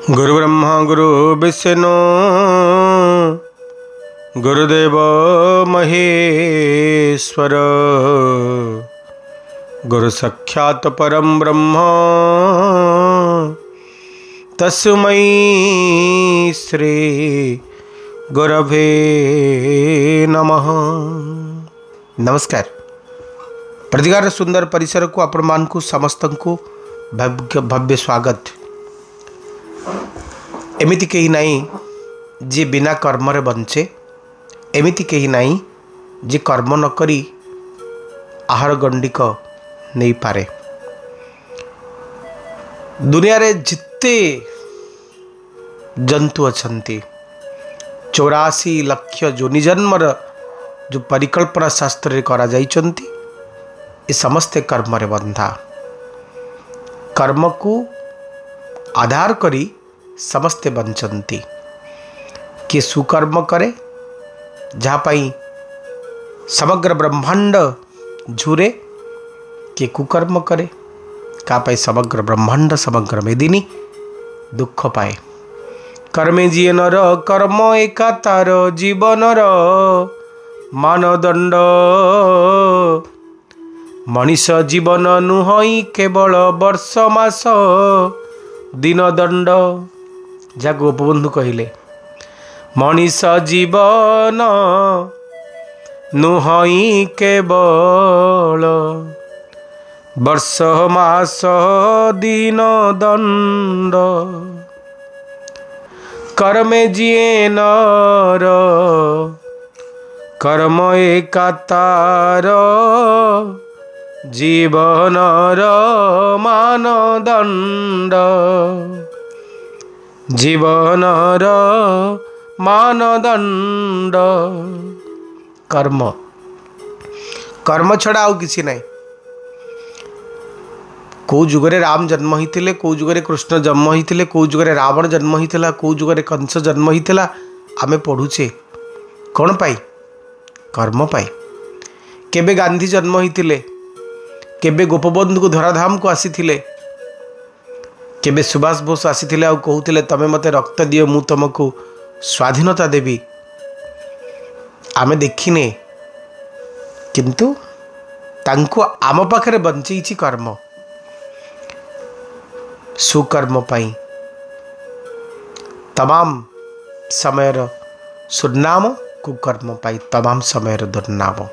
गुरु ब्रह्मा गुरु विष्णु गुरुदेव महेश्वर गुरु साक्षात् परम ब्रह्म तस्मै श्री गुरवे नमः। नमस्कार। प्रतिगार सुंदर परिसर को आपण मानकु समस्त को भव्य स्वागत। एमिति कहीं नहीं जी बिना कर्म रे बंचे, एमिति कहीं नहीं जी कर्म न करी आहार गंडिक नहीं पारे। दुनिया रे जिते जंतु अछंती 84 लाख जोनि जन्मर जो परिकल्पना शास्त्र रे करा जाइचंती ये समस्ते कर्म रे बंधा। कर्म को आधार करी समस्ते बंचंती। किए सुकर्म करे जहाँ पाई समग्र ब्रह्मांड झुरे, किए कुकर्म करे का पाई समग्र ब्रह्मांड समग्र मेदिनी दुख पाए। कर्मे जिए नर कर्म एका तार जीवनर मानदंड। मनीष जीवन नुहई केवल वर्ष मास दिन दंड। जा गोपबंधु कहले मनीष जीवन नुहई केवल वर्ष मास दिन दंड। कर्मे जिए नर कर्म एका तार जीवनर मानदंड। जीवनर मानदंड कर्म। कर्म छड़ा आउ किसी नहीं। कौ जुगरे राम जन्म होते, कौ जुगरे कृष्ण जन्म होते, कौ जुगरे रावण जन्म होता, कौ जुगरे कंस जन्म होता आमे पढ़ुचे कौन पाई? कर्म पाई। केबे गांधी जन्म होते, केबे गोपबंधु को धराधाम को आसीथिले, केबे सुभाष बोस आसीथिले आ कहूतिले तमे मते रक्त दियो मु तुमको स्वाधीनता देवी। आमे देखिने किंतु तांको आम पाखरे बंचैछि कर्म। सुकर्म पाई तमाम समयर सुनाम, कुकर्म पाई तमाम समयर दुर्नाम।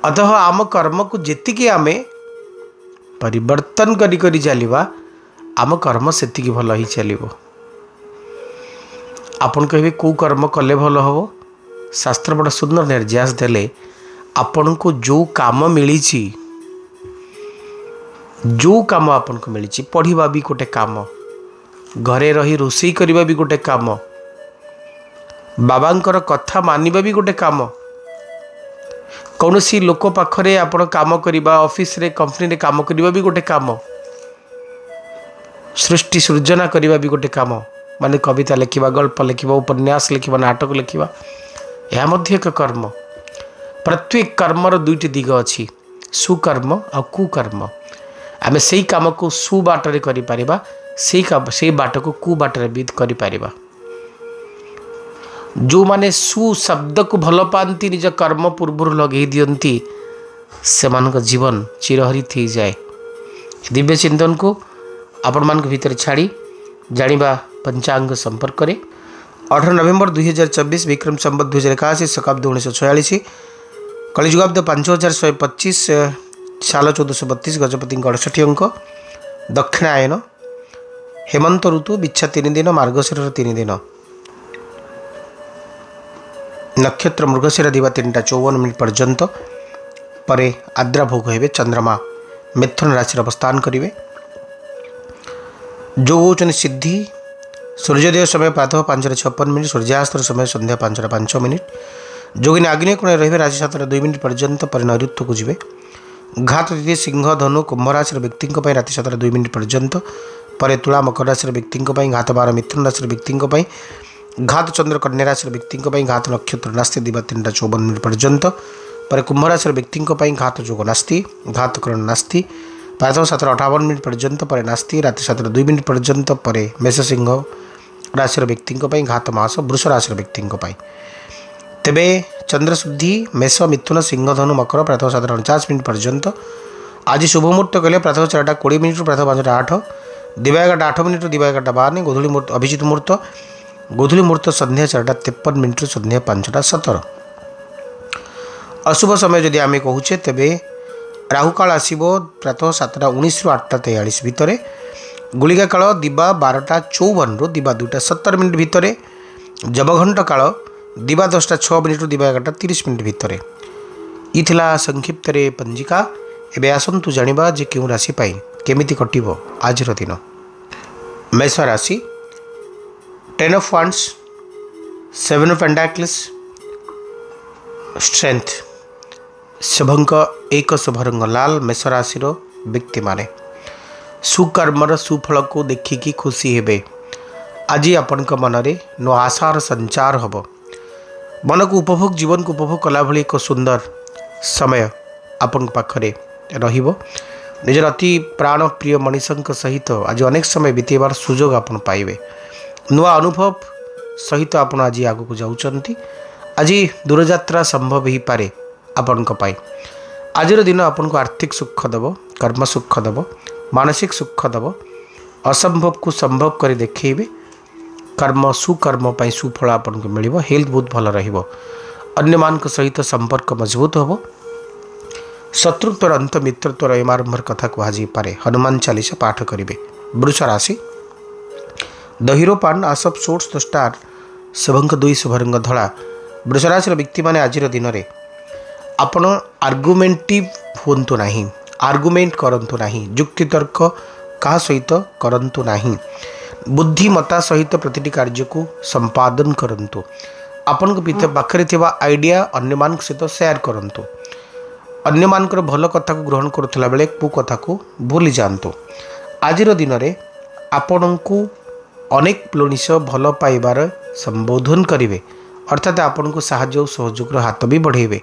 अतः आम कर्म को जेतिकी आमे परिवर्तन करी करी चलिबा आम कर्म सेतिकी भल ही चलिबो। आपन कहबे को कर्म कले भल हबो? शास्त्र बड़ा सुंदर निर्देश देले। आपन को जो काम मिलीची, जो काम आपन को मिलीची, पढ़िबा भी गोटे काम, घरे रही रोषेई करिबा भी गोटे काम, बाबांकर कथा मानिबा भी गोटे काम, कौन सी लोक पाखरे आपण काम करिबा, ऑफिस रे कंपनी रे काम करिबा भी गोटे काम, सृष्टि सृजना करिबा भी गोटे काम, माने कविता लिखिबा, गल्प लिखिबा, उपन्यास लिखिबा, नाटक लिखिबा, यह मध्य एक कर्म। प्रत्येक कर्मर दुईटी दिग अछि, सुकर्म और कुकर्म। आमे सेही काम को सु बाटरे करि परिबा, सेही बाट को कु बाटरे भी करि परिबा। जो माने सु शब्द को भल पाती निज कर्म पूर्व लगे दियंती से मानक जीवन चिरहरित हो जाए। दिव्य चिंतन को आपण मान भीतर छाड़ी जानिबा पंचांग संपर्क करे। 18 नवेम्बर 2024 विक्रम संवत 2081 शकाब्द 1946 कलिजुगाब्द 5125 साल 1432 गजपति 68 अंक दक्षिणायन हेमंत ऋतु बिच्छा 3 दिन मार्गशीर 3 दिन नक्षत्र मृगशिरा दिवा 3:54 पर्यंत परे आद्रा भोग हेबे। चंद्रमा मिथुन राशि अवस्थान करिवे। जो होचन सिद्धि सूर्योदय समय प्रातः 5:56 सूर्यास्त समय संध्या 5:05 जोगिनी आग्नेय कोण रहिबे राशि 7:02 पर्यंत पर नैऋत्य को जिवे। घात तिथि सिंह धनु कुंभ राशि व्यक्ति राति 7:02 पर्यंत पर तुला मकर राशि व्यक्ति घात 12 मिथुन राशि व्यक्ति घात चंद्र कन्या राशि व्यक्ति घात नक्षत्र नास्ति दिवा 3:54 पर्यंत पर कुंभ राशि व्यक्ति घात जोग नास्ति, घात करण नास्ति, प्रातः 7:58 पर्यंत पर नास्ति राति 7:02 पर्यंत पर मेष सिंह राशि व्यक्ति घात मास वृष राशि व्यक्ति तेबे चंद्र शुद्धि मेष मिथुन सिंह धनु मकर प्रातः 7:49 पर्यंत आज शुभ मुहूर्त कहले प्रातः 4:20 प्रातः 5:08 दिवा 11:08 दिवा 11:52 गोधूली मुहूर्त अभिजित मुहूर्त गोधूली मुहूर्त संध्या 4:53 संध्या 5:17 अशुभ समय जदि आम कहूचे तेबे राहुकाल आसो प्रातः 7:19 ରୁ 8:43 भितर गुलिका काल दिवा 12:54 ରୁ दिवा 2:17 भितर जबघंट काल दिवा 10:06 ରୁ दिवा 11:30 भितर इथिला संक्षिप्त रे पंजिका एबे आसंतु जानिबा जे क्यों राशि पाई केमिति कटिबो आजर दिन मेष राशि 10 of wands 7 of pentacles strength शुभंक एक शुभरंग लाल मेष राशि व्यक्ति माने सुकर्मर सुफल को देखिकी खुशी हेबे आज आपण मनरे नुआ आशार संचार हम मन को उपभोग जीवन को उपभोग कला भली एक सुंदर समय आपण पाखरे रहिबो निजर अति प्राण प्रिय मनीषक सहित आज अनेक समय बीतेबार सुजोग आपण पाइबे नुआ अनुभव सहित आपण आज आगु को जाउचंती आज दूरयात्रा संभव ही पारे आपण आज दिन आपन को आर्थिक सुख दब कर्म सुख दब मानसिक सुख दब असंभव को संभव कर देखेबे कर्म सुकर्म पाई सुफल आपन को मिलिबो हेल्थ बहुत भल रहिबो अन्य मान सहित संपर्क मजबूत होबो शत्रुत्वर अंत मित्रत्वर एमारंभर कथा कहुई पारे हनुमान चालीसा पाठ करेंगे वृष राशि द हीरो पान आसप सोर्स द स्टार शुभंक 2 शुभरंग धला वृष राशि व्यक्ति माने आज दिन में आपण आर्गुमेंटिव होंतु नहीं आर्गुमेंट करंतु नहीं जुक्ति तर्क का सहित करंतु नहीं बुद्धिमता सहित प्रतिटी कार्य को संपादन करंतु आपण को पाखरे थिबा आइडिया अन्य मान सहित शेयर करंतु अन्य मानकर भल कथा को ग्रहण करुला बेले कु कथा को भूली जातु आज दिन में आपण को अनेक मनीष भल पाइबार संबोधन करेंगे अर्थात आपण को साहाय्य और सहयोग हाथ भी बढ़ेबे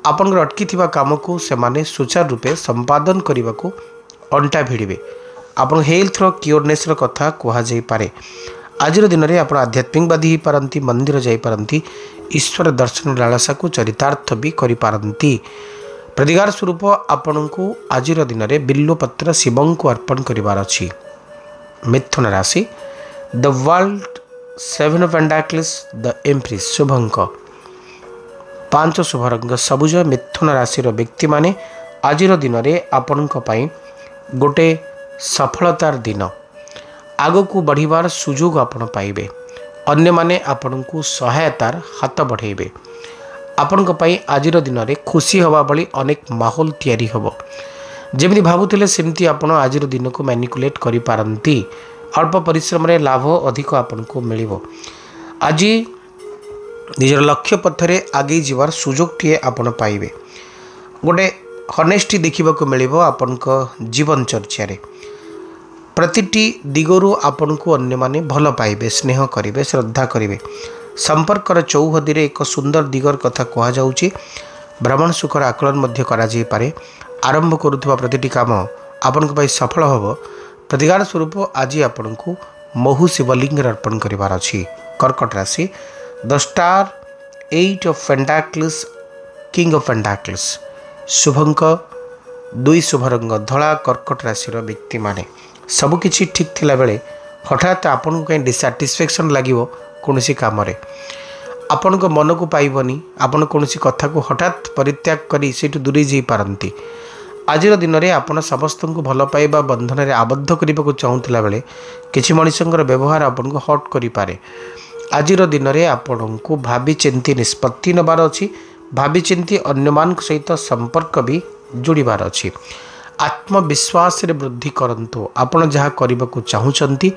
आपण अटकी काम को सेमाने सुचारू रूपे संपादन करने को अंटा भिड़े आपण हेल्थ क्योरनेस कथा कहुई पारे आज दिन में आप आध्यात्मिकवादी हो पारती मंदिर जापारती ईश्वर दर्शन लालसा को चरितार्थ भी करिपारती प्रतिकार स्वरूप आपण को आज दिन में बिल्वपत्र शिव को अर्पण करिवार अछि मिथुन राशि the world 7 of pentacles the empress शुभंक 5 शुभरंग सबुज मिथुन राशि व्यक्ति माने आज दिन में आपण गोटे सफलतार दिन आग को बढ़िबार सुजोग आपण पाइबे अन्य माने आपण को सहायतार हाथ बढ़ेबे आपण आज दिन में खुशी हवा भली अनेक माहौल तैयारी होबो जेमि भावुथिले सेमती आपण आज दिन को मैनिपुलेट करि पारंती अल्प परिश्रम रे लाभ अधिक आपण को मिलिबो आज निजर लक्ष्य पथरे आगे जीवार सुजोग टीए आपण पाइबे गोटे हनेस्टी देखा मिलिबो आपण को जीवन चर्चा रे प्रतिटी दिगरु आपण को अन्य माने भल पाइबे स्नेह करिवे श्रद्धा करिवे संपर्कर चौहदी रे एक सुंदर दिगर कथा कहा जाउची भ्रमण सुखर आकलन मध्य करा जाई पारे आरंभ करुवा प्रतिटी काम आपण को सफल होबो प्रतिकार स्वरूप आज आपण को महु शिवलिंग अर्पण करिवार अछि कर्कट राशि the star 8 of pentacles king of pentacles शुभंक 2 शुभरंग धला कर्कट राशि व्यक्ति माने सबकिछि ठीक थिला बेले हठात आपन को कहीं डिसैटिस्फैक्शन लागिवो कोनोसी काम रे आपन को मन को पाइबनी आपन कोनोसी कथा को हठात परित्याग करी सेठु दूरी जाई पारंती आज दिन में आपन समस्त को भल पाइबा बंधन में आबद्ध करने को चाहूला बेले किसी मनुष्यर व्यवहार आपन को हट करि पारे आज दिन में आपण को भावी चिंती निष्पत्ति नबार अच्छी भावी चिंती अन्य मान सहित संपर्क भी जोड़बार अच्छी आत्मविश्वास रे वृद्धि करंतु आपण जहाँ करने को चाहूँगी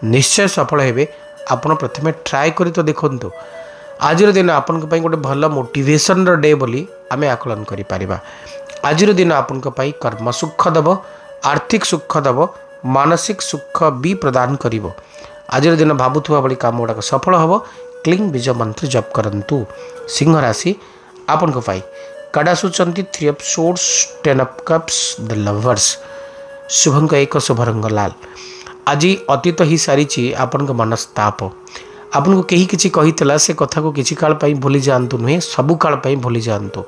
निश्चय सफल हेबे आपण प्रथमे ट्राए करी तो देखंतु आज दिन आपण गोटे भल मोटिवेशन डे बोली आमे आकलन करि परिबा आज दिन आपण कर्म सुख दब आर्थिक सुख दब मानसिक सुख भी प्रदान करिवो आज दिन भावुवा भली काम गुड़ाक सफल हम क्लीन बीज मंत्र जप करंतु सिंह राशि आपण कार्ड आसुचंती 3 of swords 10 of cups the lovers शुभंक एक शुभ रंग लाल। आज अतीत ही सारी आपण मनस्ताप आपन को कहीं किसी कही से कथा को किसी काल भूली जातु नुहे सबु काल भूली जातु।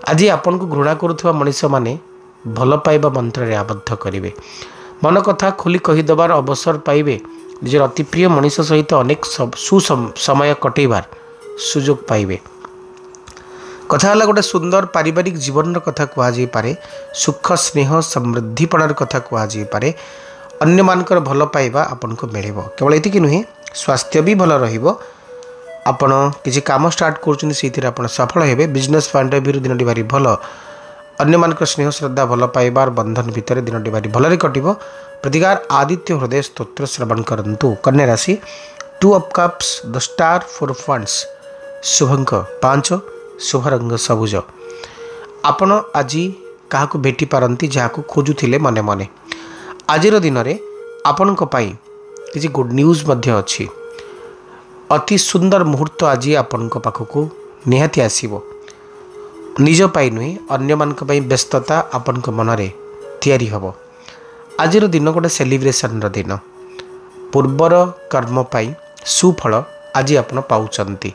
आज आपन को घृणा करुवा मनीष मैंने भल पाइबा मंत्र रे आबद्ध करेंगे। मन कथा खोली कहीदेवार अवसर पाइबे। निजर अति प्रिय मनीष सहित अनेक सुसमय कटेबार सुजोग पाइबे। कथा है गोटे सुंदर पारिवारिक जीवन कथा कहुपे। सुख स्नेह समृद्धिपणार कथा कहुपे। अन्य मानकर भल पाइबा आपन को मिले। केवल ये नुहे स्वास्थ्य भी भल आपण किसी काम स्टार्ट कर सफल हेबे। बिजनेस पॉइंट ऑफ व्यू दिन भारी भल। अन्य मानकर स्नेह श्रद्धा भल पाइबार बंधन भितर दिन भारी भल कटिबो। प्रतिकार आदित्य हृदय स्तोत्र श्रवण करंतु। कन्या राशि 2 of cups the star 4 of wands शुभंक 5 शुभ रंग सबुज। आपण आज क्या भेटी पारती जहाँ खोजुले मने मने। आज दिन में आपण किसी गुड न्यूज अच्छी। अति सुंदर मुहूर्त आज आपण पाखक निहाती आसीबो। निज पाई नुहे अन्य मानक पई व्यस्तता आपण मनरे तैयारी हबो। आज दिन गोटे सेलिब्रेशन दिन। पूर्वर कर्म पाई सुफल आज आपण पाउचंती।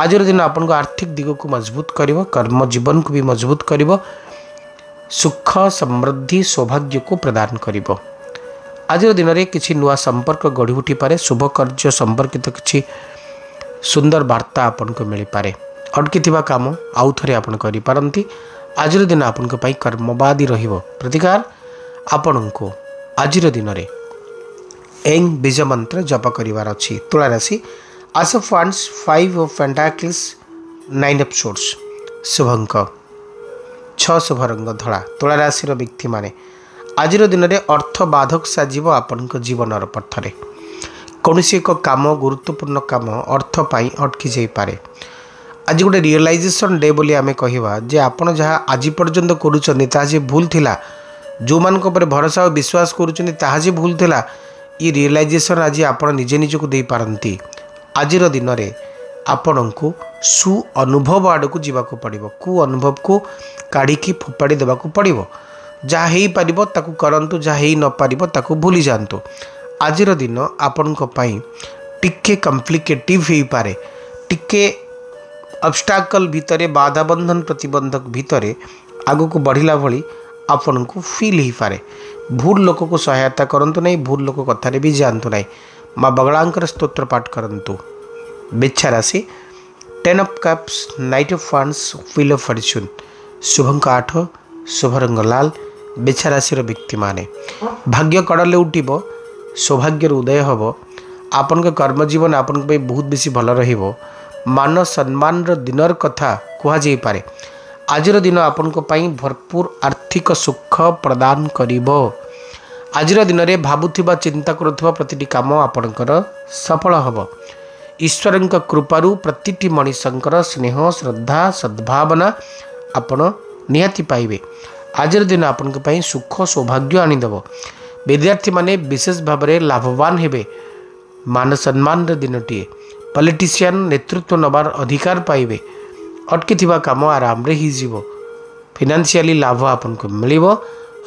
आज दिन आपण आर्थिक दिग को मजबूत करिवो। कर्म जीवन को भी मजबूत करिवो। सुख समृद्धि सौभाग्य को प्रदान करिवो। आज दिन में किसी नुआ संपर्क गढ़ी उठी पारे। शुभ कार्य संपर्कित किसी सुंदर वार्ता आपन को मिल पारे। अटकी काम आउ थे आप करती। आज दिन आपण कर्मवादी रहिबो। प्रतिकार आपण को आज दिन में एंग बीज मंत्र जप करिवार अछि। तुला राशि ace of wands 5 of pentacles 9 of swords शुभंक 6 शुभ रंग धला। तुला राशि व्यक्ति माने आज दिन में अर्थ बाधक साजिब आपण जीवन पथरे। कौन एक काम गुरुत्वपूर्ण काम अर्थ पाई अटकी जाई पारे। आज गोटे रियलाइजेशन डे बोली आमे कहिबा जे आपण जहाँ आज पर्यंत करूछन ताजे भूल थिला। जो मान को पर भरोसा और विश्वास करूछन ताजे भूल थिला। ये रियलाइजेशन आज आपण निजे निज को दे पारंती। आज दिन में आपण को सु अनुभव आड़ को जीवाक पड़ो। कु अनुभव को काढ़ी फोपाड़ी देवाक पड़ो। जहाँ हो पारिबो ताकू करंतु। जहाँ हो न पारिबो ताकू भूली जातु। आज दिन आपण टिके कॉम्प्लिकेटिव हो पारे। टिके ऑब्स्टैकल भितरे बाधा बंधन प्रतिबंधक भितरे आगो को बढ़िला भली आपण को फील हो पारे। भूल लोक को सहायता करंतु नहीं। भूल लोक कथारे भी जानतु नहीं। माँ बगलांकर स्तोत्र पाठ करंतु। बिच्छा राशि 10 of cups 9 of wands wheel of fortune शुभंक 8 शुभ रंग लाल। बिच्छा राशि व्यक्ति माने भाग्य कड़ले उठिबो। सौभाग्य उदय हम। आपण कर्म जीवन आपण बहुत बेसी भल रहिबो। मान सम्मान दिनर कथा कहुई पारे। आज दिन आपण भरपूर आर्थिक सुख प्रदान करिबो। आज दिन में भावुवा चिंता करुवा प्रतिटी काम आपणकर सफल हम। ईश्वर कृपारू प्रतिटी मनीषंकर स्नेह श्रद्धा सद्भावना आपण निहाती पाइबे। आज दिन आपण सुख सौभाग्य आनीदेव। विद्यार्थी माने विशेष भाव में लाभवान हेबे। मान सम्मान दिनटीए। पॉलिटिशियन नेतृत्व नबार अधिकार पाइबे। अटकी काम आराम रे ही जीवो। फाइनेंशियली लाभ आपन को मिलिबो।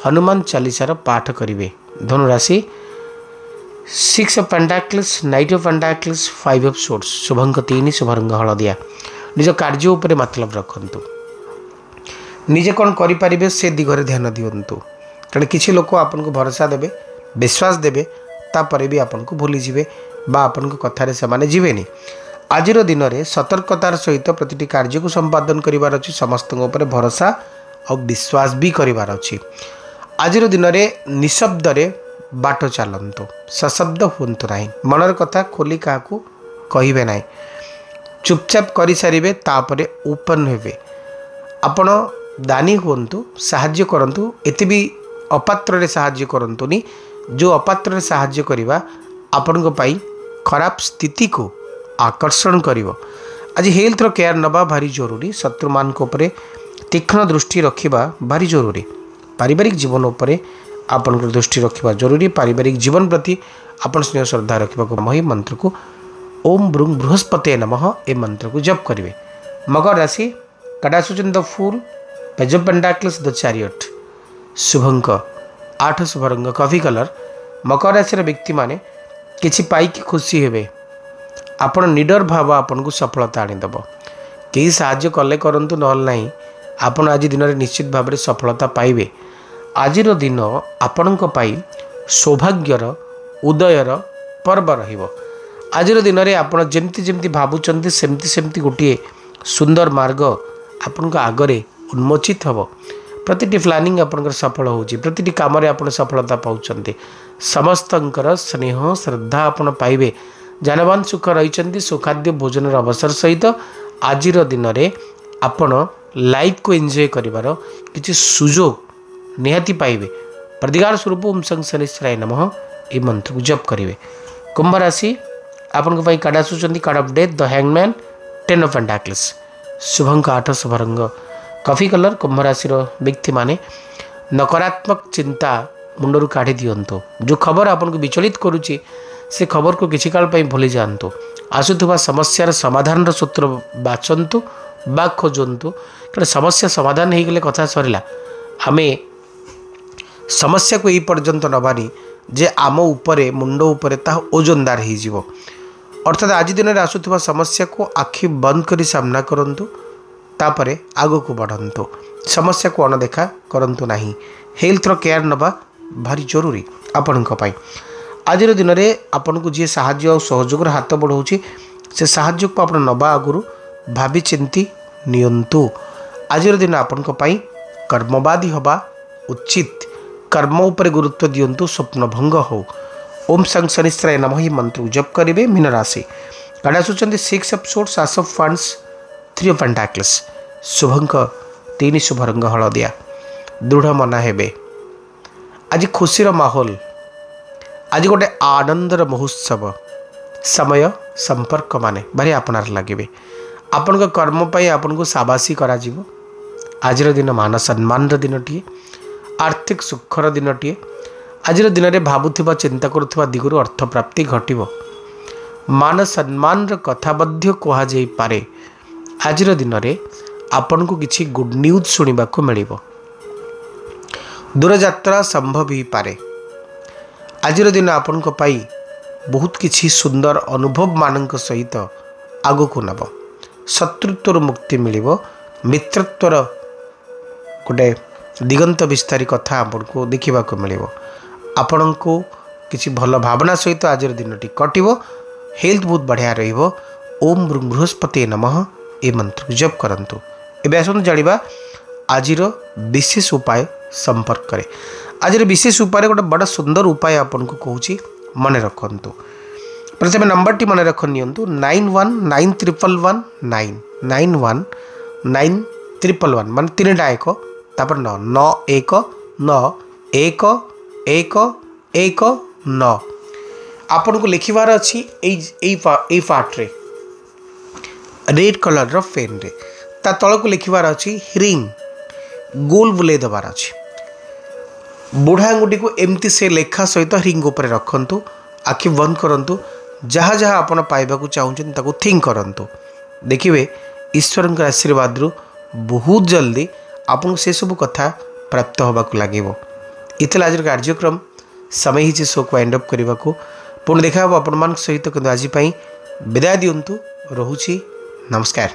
हनुमान चालीसार पाठ करिवे। धनुराशि 6 of pentacles 9 of pentacles 5 of swords शुभंक 3 शुभ रंग हलदिया। निज कार्य उपरे मतलब रखंतु। निजे कौन करें से दिगरे ध्यान दिंतु। कारण किसी लोक आपन को भरोसा देवे विश्वास देवे तापर भी आपन को भूली जीवे बा आपन को कथारे से माने जीवेनी। आज दिन में सतर्कतार सहित प्रतिटी कार्य को संपादन करिवार अछि। समस्त ऊपर भरोसा और विश्वास भी करिवार अछि। आज दिन में निशब्द रे बाट चलंतु। सशब्द हुंतु नाही। मनर कथा खोली क्या कहिबे नाही। चुपचाप करि सारिबे तापरे ओपन हेबे। आपण दानी हुंतु साहाय्य करंतु। एते भी अपात्र रे साहाय्य करंतुनी। जो अपात्र रे साहाय्य करिवा आपण को पाई खराब स्थिति को आकर्षण करिवो। आज हेल्थ रो केयर नबा भारी जरूरी। शत्रु मान को उपरे तीक्ष्ण दृष्टि रखिबा भारी जरूरी। पारिवारिक जीवन उपरे आपण को दृष्टि रखिबा जरूरी। पारिवारिक जीवन प्रति आपण स्नेह श्रद्धा रखिबा को मही मंत्र को ओम ब्रुंग बृहस्पते नमः ए मंत्र को जप करिवे। मकर राशि कडासुचन the fool page of pentacles the chariot शुभंक आठ शुभ रंग कॉफी कलर। मकर राशि व्यक्ति माने किछि पाइकी खुशी हेबे। आपण निडर भाव आपन को सफलता आनीदेव। कहीं साहाय्य कले करंतु नहल नहीं, आपण आज दिन में निश्चित भाव में सफलता पाइबे। आज दिन आपणक पाई सौभाग्यर उदयर पर्व रहिबो। आज दिन में आपण जमती जमती भावुचंती सेमती सेमती गोटे सुंदर मार्ग आपण आगरे उन्मोचित हम। प्रतिटी प्लानिंग आपंकर सफल होउची, प्रतिटी काम रे आपण सफलता पाउचंती। समस्तंकर स्नेह श्रद्धा आपण पाइबे। जानवान सुख रही सुखाद्य भोजन अवसर सहित आज दिन में आपण लाइफ को एंजॉय करिवार किछि सुजोग निहाती पाइबे। प्रतिकार स्वरूप ओम शं शनिश्चराय नमः ए मंत्र को जप करिवे। कुंभ राशि आपन को कार्ड आसुचंती card of death the hangman 10 of pentacles. शुभंक 8 शुभ रंग कॉफी कलर। कुंभ राशि व्यक्ति माने नकारात्मक चिंता मुंडरू काढ़ी दियंतु। जो खबर आपन को विचलित करुची से खबर को किसी काल पई भूली जातु। आसुवा समस्यार समाधान सूत्र बाछंतु बा खोजंतु, कारण समस्या समाधान हो गले कथा सरला। आमे समस्या को यही पर्यंत नबानी जे आम उपरे मुंड उपरे ता ओजनदार हो जीवो। अर्थात आज दिन में आसुवा समस्या को आखि बंद करी सामना करंतु, तापरे आगो को बढ़ंतु। समस्या को अनदेखा करंतु नहीं। हेल्थर केयर नबा भारी जरूरी आपणक पई। आज दिन में आपन को जी साहाय्य और सहयोग हाथ बढ़ाऊँगी से साहाय्य को आप नवा आगु भावी चिंती नियंतु। आज दिन आपन कर्मवादी हवा उचित। कर्म उपर गुरुत्व दियंतु, स्वप्न भंग हो। ओम शं शनिश्चराय नमः ही मंत्र जप करेंगे। मीन राशि कार्ड आसुचंती 6 of swords, ace of funds, 3 of pentacles. शुभंक 3 शुभ रंग हलदिया। दृढ़ मना हेबे। आज खुशीर माहौल, आज गोटे आनंदर महोत्सव। समय संपर्क माने भारी आपनार लगे। आपण कर्म पाई आपन को साबासी करा जीवो। आज दिन मान सम्मान दिनटीए, आर्थिक सुखर दिनटीए। आज दिन में भावुवा चिंता करुवा दिगुरु अर्थ प्राप्ति घटिबो। मान सम्मान कथा मध्य कह जाई पारे। आज दिन में आपन को किछि गुड न्यूज सुनिबा को मिलिबो। दूर यात्रा संभव ही पारे। आज दिन आपन को पाई बहुत किछि सुंदर अनुभव मानक सहित आगो को नब। शत्रुत्वर मुक्ति मिलिबो। मित्रत्वर गोटे दिगंत विस्तारी कथा आपन को देखा मिलिबो। आपन को किछि भल भावना सहित आज दिनटी कटिबो। हेल्थ बहुत बढ़िया रहिबो। ओम बृहस्पति नमः ए मंत्र जप करंतु। एबे आसनु जानिबा आजिर विशेष उपाय संपर्क करे। आज विशेष उपाय गोटे बड़ा सुंदर उपाय आपन को कहूँ मन रखु। प्रथम नंबर टी मन रख नियंतु 91911119 919111 मान 3 टा 1 तापर 91911119 आपन को लिखिबार अछि। एई पार्ट रे रेड कलर रो पेन रे ता तळ को लिखिबार अछि रिंग गोल बुले दबार अछि। बुढ़ा आंगुठी को एमती से लेखा सहित रिंग उपर रखंतु। आखि बंद करंतु। जहाँ जहाँ आपण पाइबाकू चाहूचन ताकू थिंक करंतु। देखिए ईश्वर आशीर्वाद रु बहुत जल्दी आपन से सब कथा प्राप्त होबाकू लागिबो। इतला आज कार्यक्रम समय ही शो को एंड अप करने को पुणी देखा आपण मान सहित। आज विदाय दिंतु। रहुछि नमस्कार।